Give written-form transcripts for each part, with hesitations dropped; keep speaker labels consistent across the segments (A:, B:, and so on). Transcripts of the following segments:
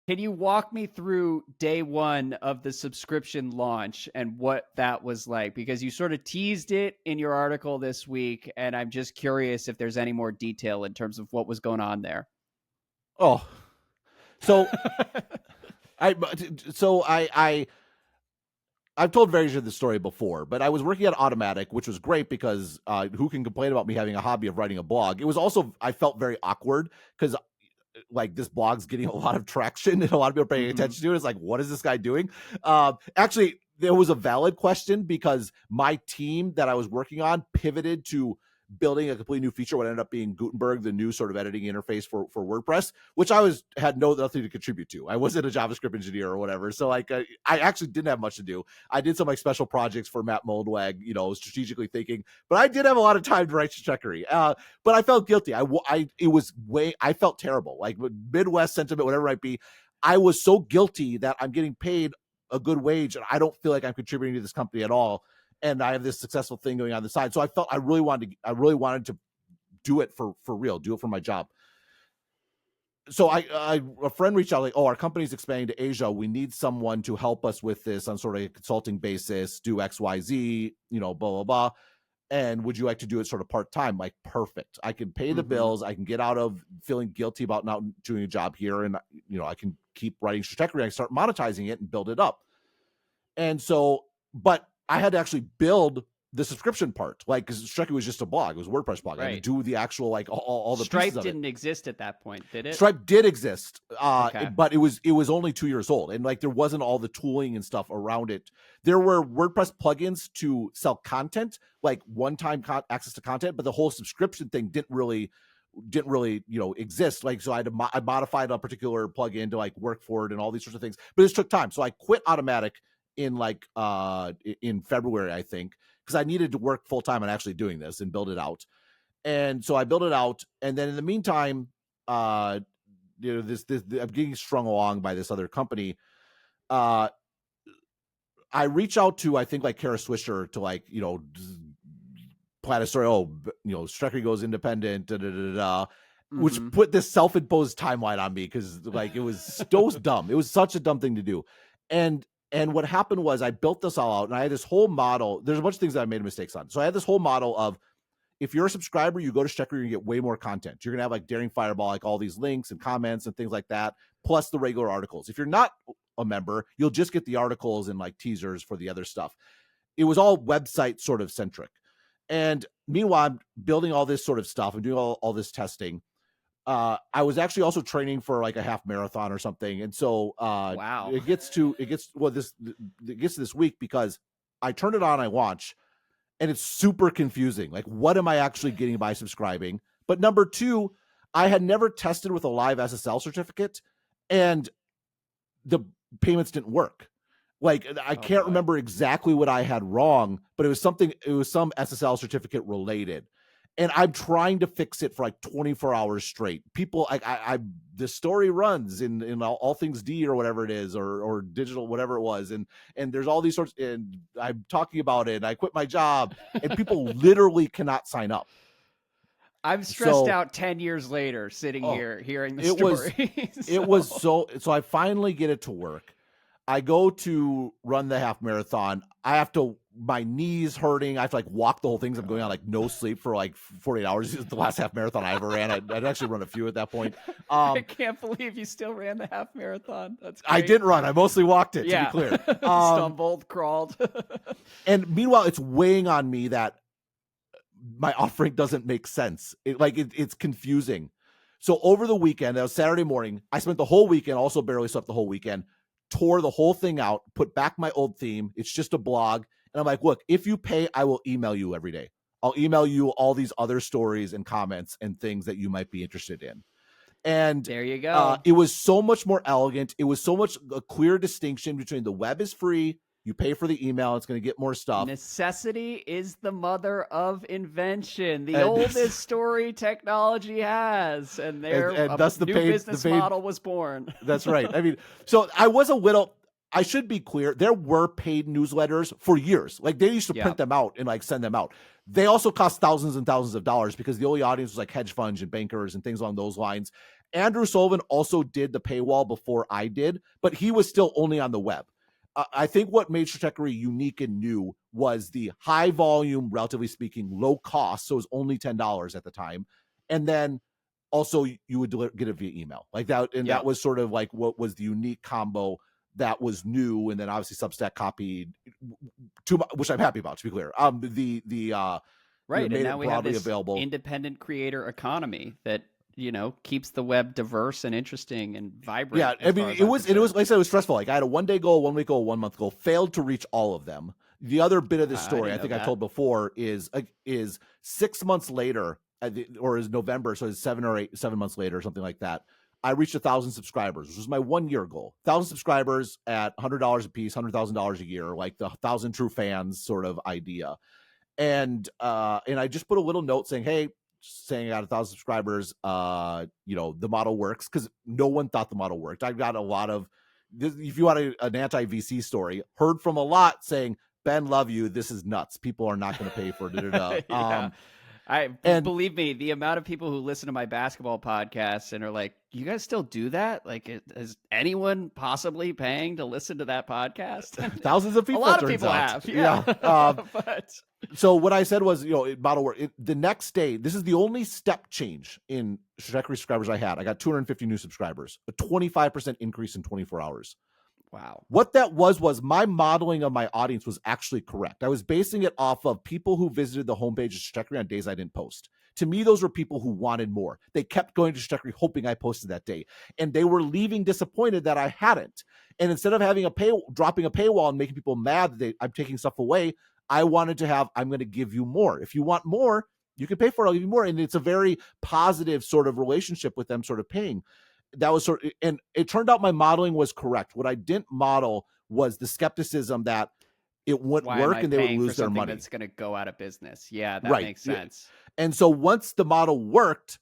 A: Can you walk me through day one of the subscription launch and what that was like? Because you sort of teased it in your article this week, and I'm just curious if there's any more detail in terms of what was going on there.
B: Oh, so I've told versions of the story before, but I was working at Automatic, which was great because who can complain about me having a hobby of writing a blog? It was also, I felt very awkward because like this blog's getting a lot of traction and a lot of people paying attention to it. It's like, what is this guy doing? Actually, there was a valid question because my team that I was working on pivoted to building a completely new feature, what ended up being Gutenberg, the new sort of editing interface for WordPress, which I had nothing to contribute to. I wasn't a JavaScript engineer or whatever. So like, I actually didn't have much to do. I did some like special projects for Matt Moldwag, strategically thinking, but I did have a lot of time to write Stratechery. But I felt guilty. I felt terrible, like Midwest sentiment, whatever it might be. I was so guilty that I'm getting paid a good wage and I don't feel like I'm contributing to this company at all. And I have this successful thing going on the side. So I felt I really wanted to do it for real, do it for my job. So a friend reached out like, oh, our company's expanding to Asia. We need someone to help us with this on sort of a consulting basis, do X, Y, Z, blah, blah, blah. And would you like to do it sort of part-time? Like, perfect. I can pay the bills. I can get out of feeling guilty about not doing a job here. And, I can keep writing Stratechery. I can start monetizing it and build it up. And so, but I had to actually build the subscription part, like, because Stratechery was just a blog. It was a WordPress blog. Right. I had to do the actual, like, all the
A: Stripe
B: pieces of it.
A: didn't exist at that point, did it?
B: Stripe did exist, but it was only 2 years old, and like there wasn't all the tooling and stuff around it. There were WordPress plugins to sell content, like one-time access to content, but the whole subscription thing didn't really exist. Like, so I modified a particular plugin to like work for it and all these sorts of things, but this took time. So I quit Automatic in February, I think, because I needed to work full time on actually doing this and build it out. And so I built it out, and then in the meantime, I'm getting strung along by this other company. I reach out to, I think, like Kara Swisher to like, plan a story. Oh, Stratechery goes independent, which put this self-imposed timeline on me because like it was so dumb. It was such a dumb thing to do. And what happened was I built this all out, and I had this whole model. There's a bunch of things that I made mistakes on. So I had this whole model of, if you're a subscriber, you go to Stratechery, you get way more content. You're going to have like Daring Fireball, like all these links and comments and things like that, plus the regular articles. If you're not a member, you'll just get the articles and like teasers for the other stuff. It was all website sort of centric. And meanwhile, I'm building all this sort of stuff. I'm doing all this testing. I was actually also training for like a half marathon or something. And so
A: wow,
B: it gets to this week because I turn it on, I watch, and it's super confusing. Like, what am I actually getting by subscribing? But number two, I had never tested with a live SSL certificate, and the payments didn't work. Like, I can't remember exactly what I had wrong, but it was some SSL certificate related. And I'm trying to fix it for like 24 hours straight. People, the story runs in all things D or whatever it is, or digital, whatever it was. And there's all these sorts, and I'm talking about it. I quit my job, and people literally cannot sign up.
A: I'm stressed out 10 years later, sitting here hearing the story.
B: So I finally get it to work. I go to run the half marathon. My knees hurting. I have to like walk the whole thing. I'm going on like no sleep for like 48 hours. This is the last half marathon I ever ran. I'd actually run a few at that point.
A: I can't believe you still ran the half marathon. That's great.
B: I didn't run. I mostly walked it, to be clear.
A: Stumbled, crawled.
B: And meanwhile, it's weighing on me that my offering doesn't make sense. It's confusing. So over the weekend, that was Saturday morning, I spent the whole weekend, also barely slept the whole weekend, tore the whole thing out, put back my old theme. It's just a blog. And I'm like, look, if you pay, I will email you every day. I'll email you all these other stories and comments and things that you might be interested in. And
A: there you go.
B: It was so much more elegant. It was so much a clear distinction between the web is free. You pay for the email. It's going to get more stuff.
A: Necessity is the mother of invention. The oldest story technology has. And thus the new business model was born.
B: That's right. I mean, so I should be clear. There were paid newsletters for years. Like, they used to print them out and like send them out. They also cost thousands and thousands of dollars because the only audience was like hedge funds and bankers and things along those lines. Andrew Sullivan also did the paywall before I did, but he was still only on the web. I think what made Stratechery unique and new was the high volume, relatively speaking, low cost. So it was only $10 at the time. And then also you would get it via email like that. And that was sort of like what was the unique combo that was new. And then obviously Substack copied which I'm happy about, to be clear.
A: Right. And now we have this independent creator economy that, keeps the web diverse and interesting and vibrant.
B: Yeah. I mean, it was, like I said, it was stressful. Like I had a 1 day goal, 1 week goal, 1 month goal, failed to reach all of them. The other bit of this story, I think I told before, is 6 months later, or is November. So it's 7 months later, or something like that. I reached 1,000 subscribers, which was my 1 year goal. 1,000 subscribers at $100 a piece, $100,000 a year, like the 1,000 true fans sort of idea. And I just put a little note saying, hey, saying I got 1,000 subscribers, the model works, because no one thought the model worked. I got a lot of, if you want an anti-VC story, heard from a lot saying, Ben, love you. This is nuts. People are not going to pay for it.
A: And believe me, the amount of people who listen to my basketball podcasts and are like, you guys still do that? Like, is anyone possibly paying to listen to that podcast?
B: Thousands of people.
A: A lot of people have. Yeah.
B: But so what I said was, model work. The next day, this is the only step change in Stratechery subscribers I had. I got 250 new subscribers, a 25% increase in 24 hours.
A: Wow.
B: What that was my modeling of my audience was actually correct. I was basing it off of people who visited the homepage of Stratechery on days I didn't post. To me, those were people who wanted more. They kept going to Stratechery hoping I posted that day, and they were leaving disappointed that I hadn't. And instead of having dropping a paywall and making people mad that I'm taking stuff away, I wanted to have, I'm going to give you more. If you want more, you can pay for it. I'll give you more. And it's a very positive sort of relationship with them sort of paying. That was and it turned out my modeling was correct. What I didn't model was the skepticism that it wouldn't work and they would lose their money.
A: That's going to go out of business. Yeah, that makes sense.
B: And so once the model worked,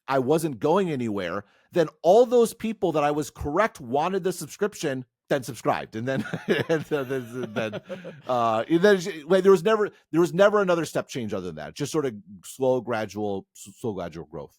B: I wasn't going anywhere. Then all those people that I was correct wanted the subscription, then subscribed, and then there was never another step change other than that. Just sort of slow gradual growth.